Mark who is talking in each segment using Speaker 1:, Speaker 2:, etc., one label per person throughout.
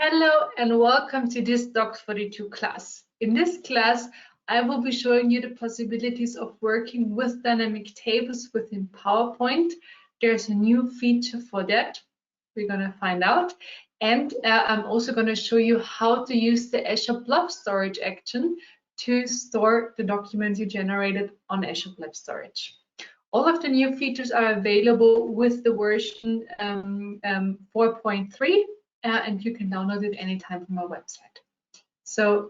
Speaker 1: Hello and welcome to this Docs42 class. In this class, I will be showing you the possibilities of working with dynamic tables within PowerPoint. There's a new feature for that. We're going to find out. And I'm also going to show you how to use the Azure Blob storage action to store the documents you generated on Azure Blob Storage. All of the new features are available with the version 4.3. And you can download it anytime from our website. So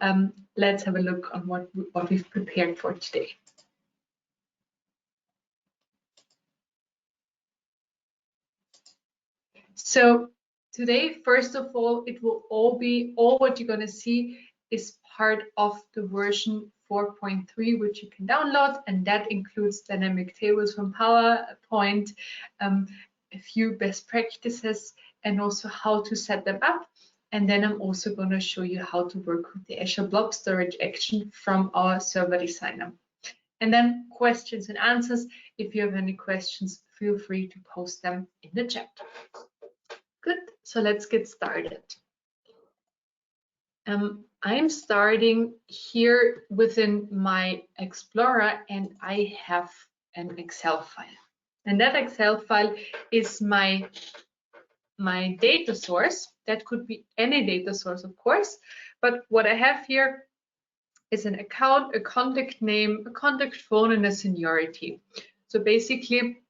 Speaker 1: let's have a look on what we've prepared for today. So today, first of all, it will all what you're going to see is part of the version 4.3, which you can download, and that includes dynamic tables from PowerPoint, a few best practices, and also how to set them up. And then I'm also going to show you how to work with the Azure Blob storage action from our server designer. And then questions and answers. If you have any questions, feel free to post them in the chat. Good, so let's get started. I'm starting here within my Explorer, and I have an Excel file. And that Excel file is my data source. That could be any data source, of course, but what I have here is an account, a contact name, a contact phone, and a seniority. So basically,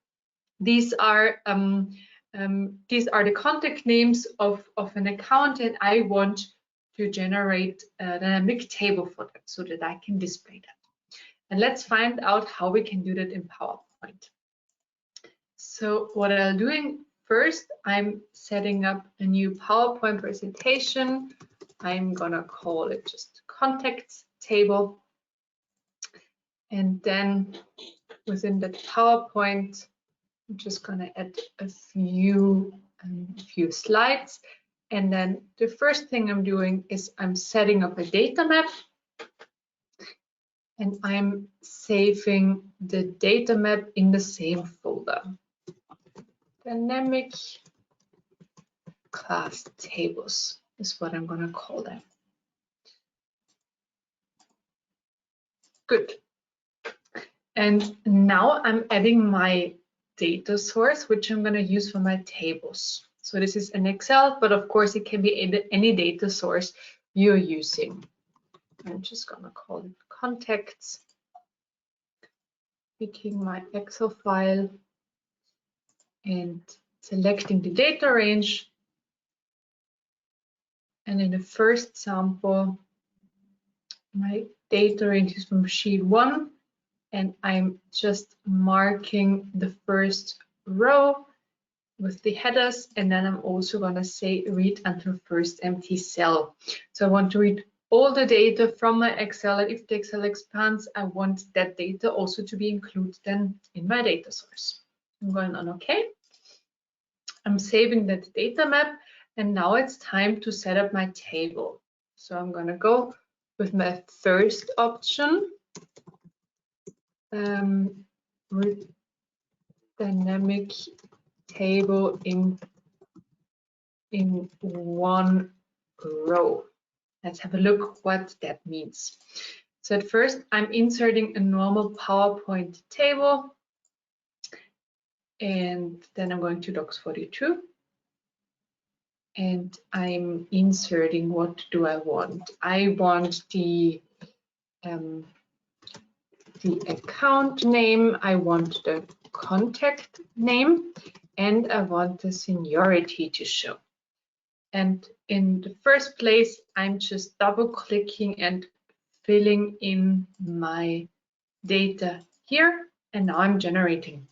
Speaker 1: these are the contact names of an account, and I want to generate a dynamic table for that so that I can display that. And let's find out how we can do that in PowerPoint. So what I'm doing first, I'm setting up a new PowerPoint presentation. I'm gonna call it just contacts table. And then within that PowerPoint, I'm just gonna add a few slides. And then the first thing I'm doing is I'm setting up a data map. And I'm saving the data map in the same folder. Dynamic class tables is what I'm going to call them. Good. And now I'm adding my data source, which I'm going to use for my tables. So this is an Excel, but of course it can be any data source you're using. I'm just going to call it contacts, picking my Excel file and selecting the data range. And in the first sample, my data range is from sheet 1, and I'm just marking the first row with the headers, and then I'm also going to say read until first empty cell. So I want to read all the data from my Excel, and if the Excel expands, I want that data also to be included then in my data source. I'm going on OK. I'm saving that data map, and now it's time to set up my table. So I'm going to go with my first option, with dynamic table in one row. Let's have a look what that means. So at first, I'm inserting a normal PowerPoint table. And then I'm going to Docs42. And I'm inserting, what do I want? I want the account name, I want the contact name, and I want the seniority to show. And in the first place, I'm just double clicking and filling in my data here, and now I'm generating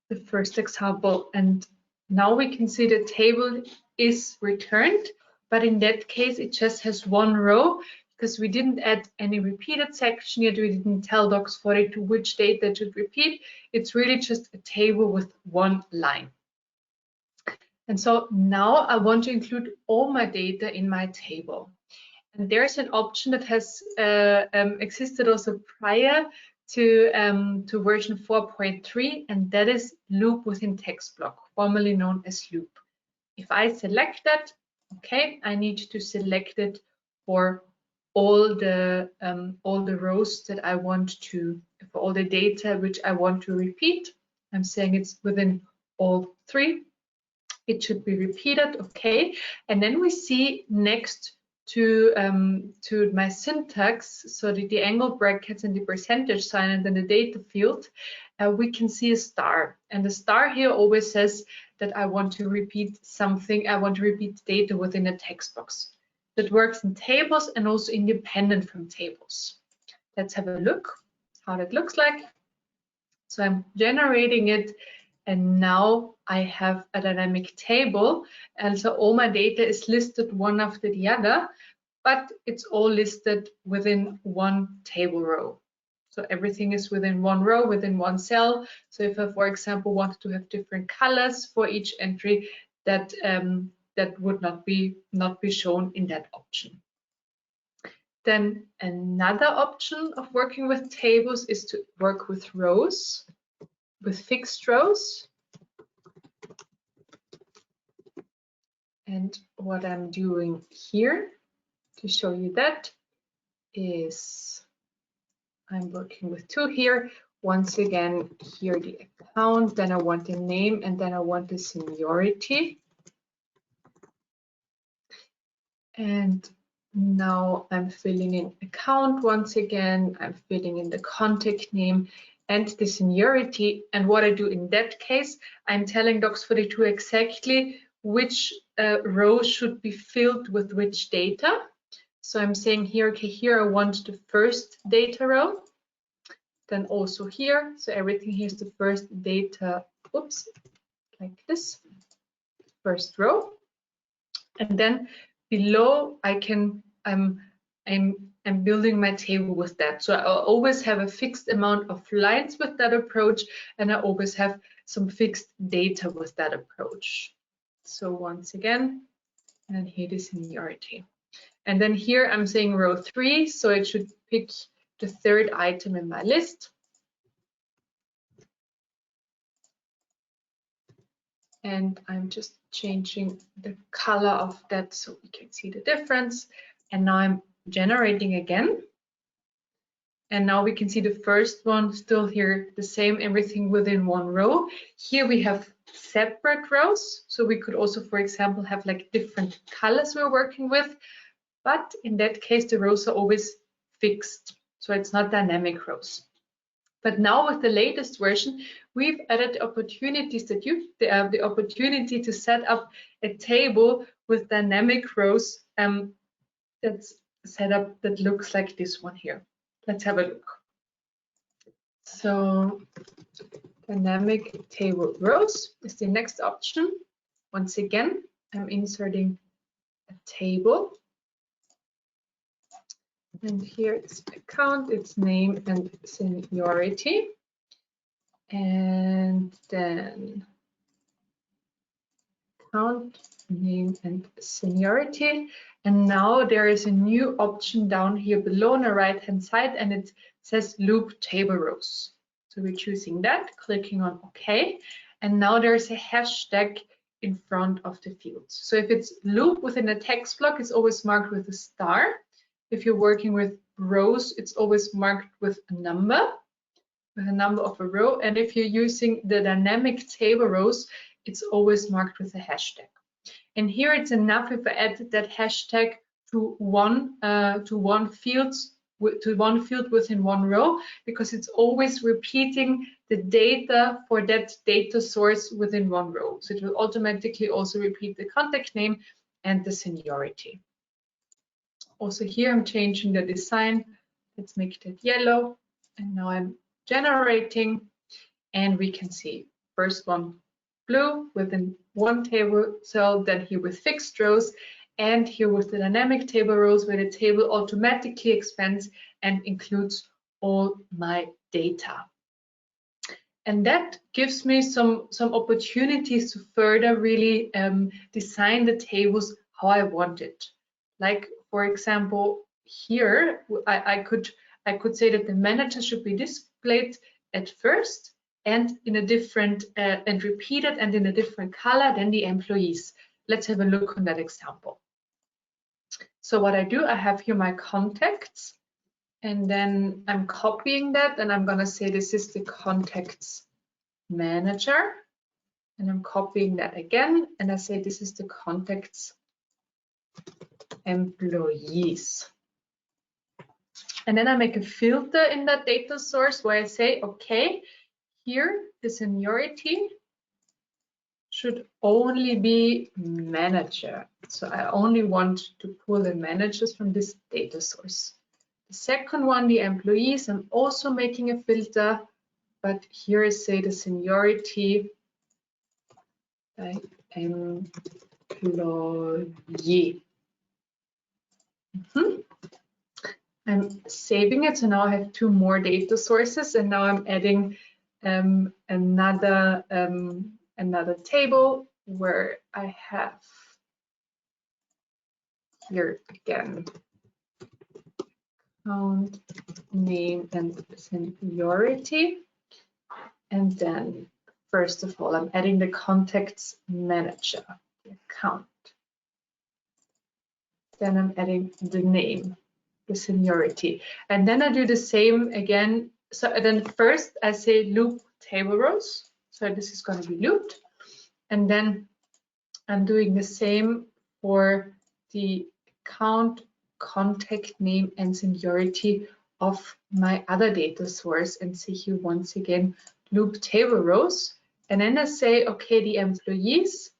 Speaker 1: the first example, and now we can see the table is returned, but in that case it just has one row because we didn't add any repeated section yet. We didn't tell Docs42 which data should repeat. It's really just a table with one line. And so now I want to include all my data in my table. And there's an option that has existed also prior to version 4.3, and that is loop within text block, formerly known as loop. if I select that, okay, I need to select it for all the rows that I want to, for all the data which I want to repeat. I'm saying it's within all 3. It should be repeated, okay. And then we see next to my syntax, so the angle brackets and the percentage sign and then the data field, we can see a star. And the star here always says that I want to repeat something, I want to repeat data within a text box. That works in tables and also independent from tables. Let's have a look how that looks like. So I'm generating it, and now I have a dynamic table, and so all my data is listed one after the other, but it's all listed within one table row. So everything is within one row, within one cell. So if I, for example, wanted to have different colors for each entry, that would not be shown in that option. Then another option of working with tables is to work with rows, with fixed rows. And what I'm doing here to show you that is I'm working with 2 here. Once again, here the account, then I want the name, and then I want the seniority. And now I'm filling in account once again. I'm filling in the contact name and the seniority. And what I do in that case, I'm telling Docs42 exactly which row should be filled with which data. So I'm saying here, okay, here I want the first data row. Then also here, so everything here is the first data, oops, like this, first row. And then below I can, I'm building my table with that. So I'll always have a fixed amount of lines with that approach, and I always have some fixed data with that approach. So once again, and here the seniority. And then here I'm saying row 3, so it should pick the 3rd item in my list. And I'm just changing the color of that so we can see the difference. And now I'm generating again. And now we can see the first one still here, the same, everything within one row. Here we have separate rows. So we could also, for example, have like different colors we're working with. But in that case, the rows are always fixed. So it's not dynamic rows. But now with the latest version, we've added the opportunities that the opportunity to set up a table with dynamic rows that's set up that looks like this one here. Let's have a look. So dynamic table rows is the next option. Once again, I'm inserting a table. And here it's account, its name and seniority. And then account, name and seniority. And now there is a new option down here below on the right hand side, and it says loop table rows. So we're choosing that, clicking on OK. And now there's a hashtag in front of the fields. So if it's loop within a text block, it's always marked with a star. If you're working with rows, it's always marked with a number of a row. And if you're using the dynamic table rows, it's always marked with a hashtag. And here it's enough if I add that hashtag to one field within one row, because it's always repeating the data for that data source within one row. So it will automatically also repeat the contact name and the seniority. Also here I'm changing the design. Let's make that yellow. And now I'm generating, and we can see first one blue within one table cell, then here with fixed rows, and here with the dynamic table rows where the table automatically expands and includes all my data. And that gives me some opportunities to further really design the tables how I want it. Like for example, here I could say that the manager should be displayed at first and in a different and repeated and in a different color than the employees. let's have a look on that example. So what I do, I have here my contacts, and then I'm copying that, and I'm gonna say this is the contacts manager, and I'm copying that again, and I say this is the contacts employees. And then I make a filter in that data source where I say, okay, here the seniority should only be manager. So I only want to pull the managers from this data source. The second one, the employees, I'm also making a filter, but here I say the seniority by employee. I'm saving it, so now I have 2 more data sources, and now I'm adding another table where I have here again count, name, and seniority. And then first of all, I'm adding the contacts manager, the account. Then I'm adding the name, the seniority, and then I do the same again. So then first I say loop table rows, so this is going to be looped, and then I'm doing the same for the account, contact name, and seniority of my other data source, and say here once again loop table rows, and then I say, okay, the employees,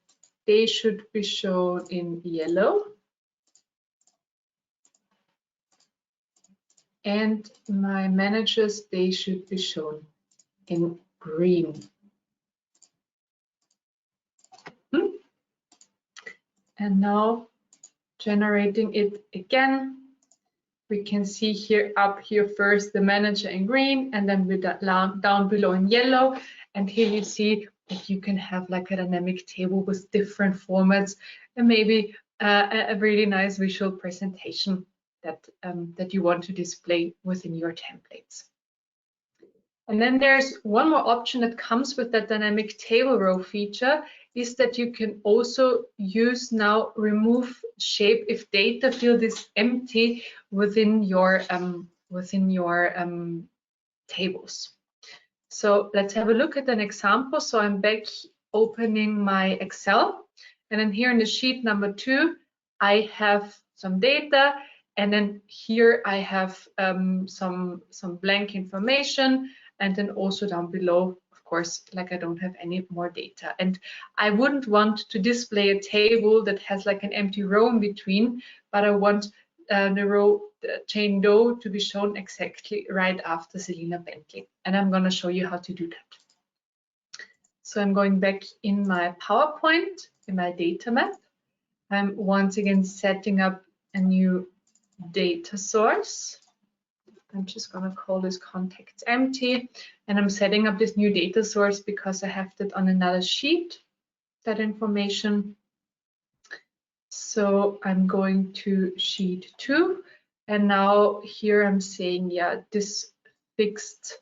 Speaker 1: they should be shown in yellow, and my managers, they should be shown in green. And now generating it again, we can see here up here first the manager in green, and then with that down below in yellow. And here you see that you can have like a dynamic table with different formats, and maybe a really nice visual presentation that that you want to display within your templates. And then there's one more option that comes with that dynamic table row feature, is that you can also use now remove shape if data field is empty within your tables. So let's have a look at an example. So I'm back opening my Excel, and then here in the sheet number 2, I have some data, and then here I have some blank information, and then also down below, of course, like I don't have any more data. And I wouldn't want to display a table that has like an empty row in between, but I want the row Jane Doe to be shown exactly right after Selina Bentley. And I'm going to show you how to do that. So I'm going back in my PowerPoint, in my data map. I'm once again setting up a new data source. I'm just going to call this contacts empty, and I'm setting up this new data source because I have that on another sheet, that information. So I'm going to sheet 2, and now here I'm saying, yeah, this fixed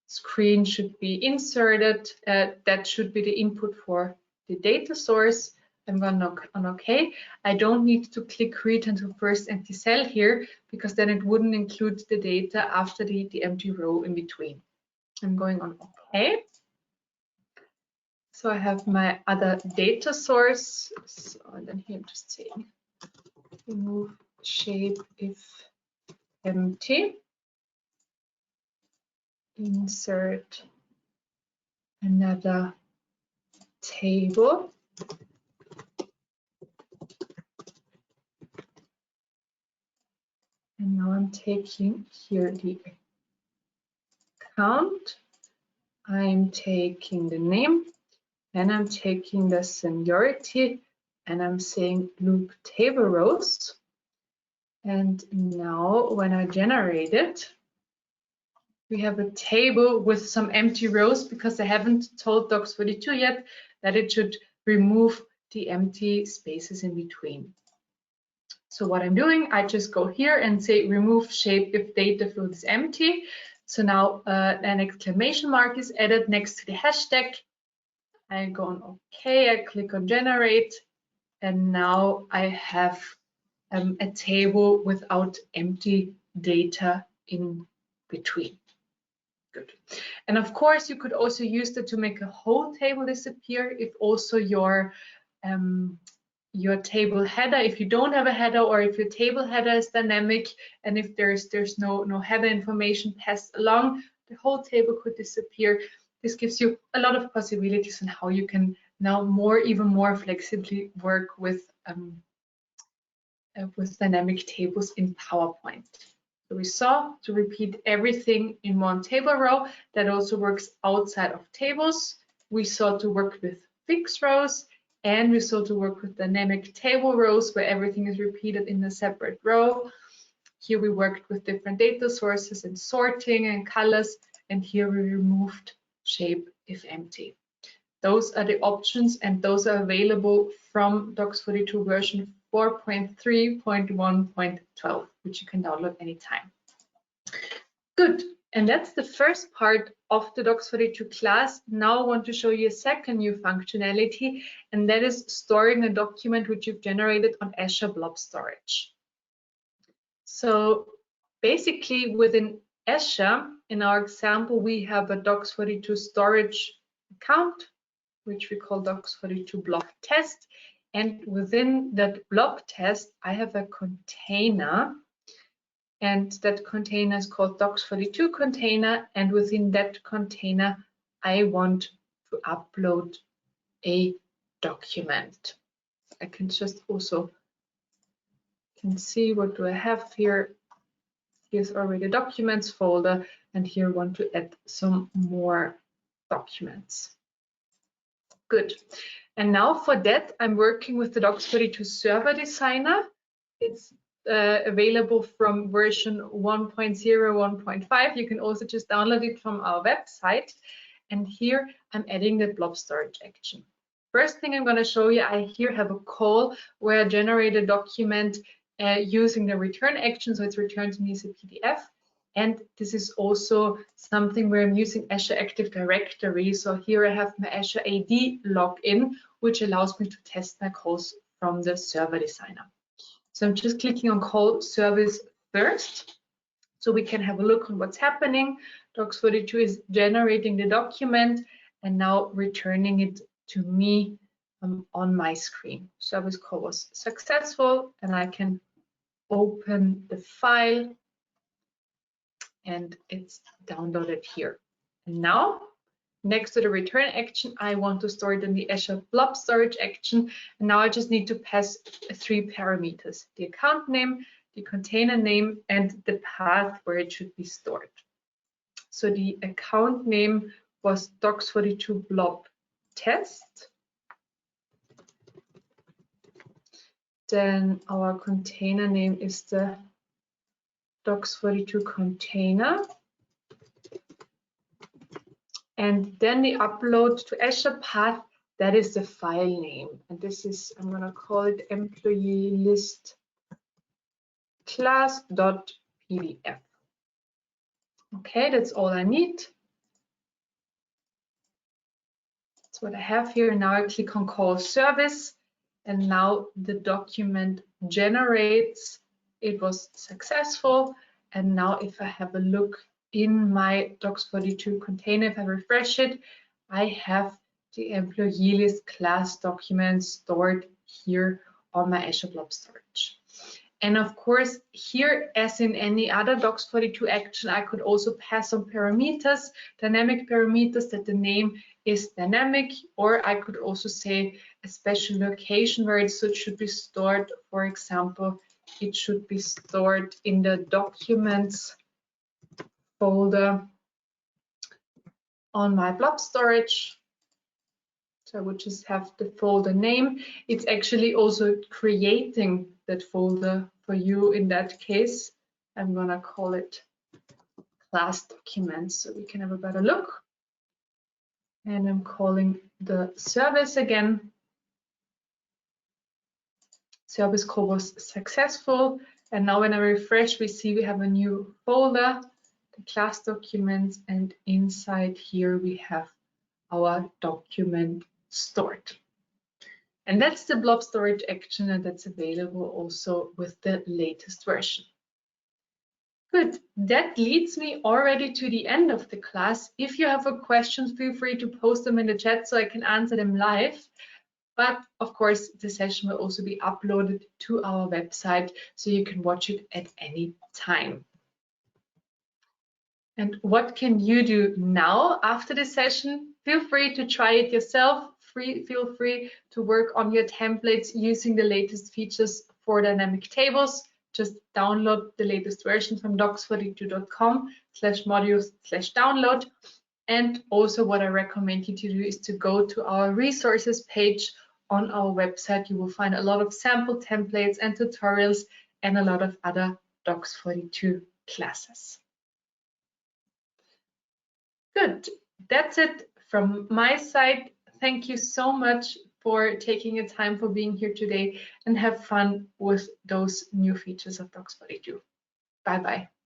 Speaker 1: screen should be inserted. That should be the input for the data source. I'm going to on OK. I don't need to click read until first empty cell here, because then it wouldn't include the data after the empty row in between. I'm going on OK. So I have my other data source. So and then here I'm just saying remove shape if empty. Insert another table. And now I'm taking here the account, I'm taking the name, and I'm taking the seniority, and I'm saying loop table rows. And now when I generate it, we have a table with some empty rows, because I haven't told Docs42 yet that it should remove the empty spaces in between. So what I'm doing, I just go here and say remove shape if data field is empty. So now an exclamation mark is added next to the hashtag. I go on OK, I click on generate, and now I have a table without empty data in between. Good. And of course, you could also use that to make a whole table disappear if also your table header, if you don't have a header, or if your table header is dynamic, and if there's no header information passed along, the whole table could disappear. This gives you a lot of possibilities on how you can now even more flexibly work with dynamic tables in PowerPoint. So we saw to repeat everything in one table row. That also works outside of tables. We saw to work with fixed rows, and we saw to work with dynamic table rows where everything is repeated in a separate row. Here we worked with different data sources and sorting and colors, and here we removed shape if empty. Those are the options, and those are available from Docs42 version 4.3.1.12, which you can download anytime. Good, and that's the first part of the Docs42 class. Now I want to show you a second new functionality, and that is storing a document which you've generated on Azure Blob Storage. So basically within Azure, in our example, we have a Docs42 storage account, which we call Docs42 Blob Test. And within that blob test, I have a container, and that container is called Docs42 container. And within that container, I want to upload a document. I can just also see what do I have here. Here's already a documents folder, and here I want to add some more documents. Good. And now for that, I'm working with the Docs42 Server Designer. It's available from version 1.0.1.5. You can also just download it from our website. And here I'm adding the blob storage action. First thing I'm going to show you, I here have a call where I generate a document using the return action. So it's returned me as a PDF. And this is also something where I'm using Azure Active Directory. So here I have my Azure AD login, which allows me to test my calls from the Server Designer. So I'm just clicking on Call Service first, so we can have a look on what's happening. Docs42 is generating the document and now returning it to me on my screen. Service call was successful, and I can open the file, and it's downloaded here. And now, next to the return action, I want to store it in the Azure Blob Storage action. And now I just need to pass 3 parameters: the account name, the container name, and the path where it should be stored. So the account name was Docs42 Blob Test. Then our container name is the Docs42 container. And then the upload to Azure path, that is the file name. And this is, I'm going to call it employee list class.pdf. Okay, that's all I need. That's what I have here. Now I click on call service, and now the document generates. It was successful. And now if I have a look in my Docs42 container, if I refresh it, I have the employee list class document stored here on my Azure Blob Storage. And of course, here, as in any other Docs42 action, I could also pass some parameters, dynamic parameters, that the name is dynamic, or I could also say a special location where it should be stored. For example, it should be stored in the documents folder on my blob storage. So I would just have the folder name. It's actually also creating that folder for you in that case. I'm gonna call it class documents so we can have a better look. And I'm calling the service again. Service call was successful. And now when I refresh, we see we have a new folder, the class documents, and inside here we have our document stored. And that's the blob storage action, and that's available also with the latest version. Good, that leads me already to the end of the class. If you have a question, feel free to post them in the chat so I can answer them live. But of course, the session will also be uploaded to our website, so you can watch it at any time. And what can you do now after the session? Feel free to try it yourself. Feel free to work on your templates using the latest features for dynamic tables. Just download the latest version from docs42.com/modules/download. And also what I recommend you to do is to go to our resources page on our website. You will find a lot of sample templates and tutorials and a lot of other Docs42 classes. Good, that's it from my side. Thank you so much for taking the time for being here today, and have fun with those new features of Docs42. Bye-bye.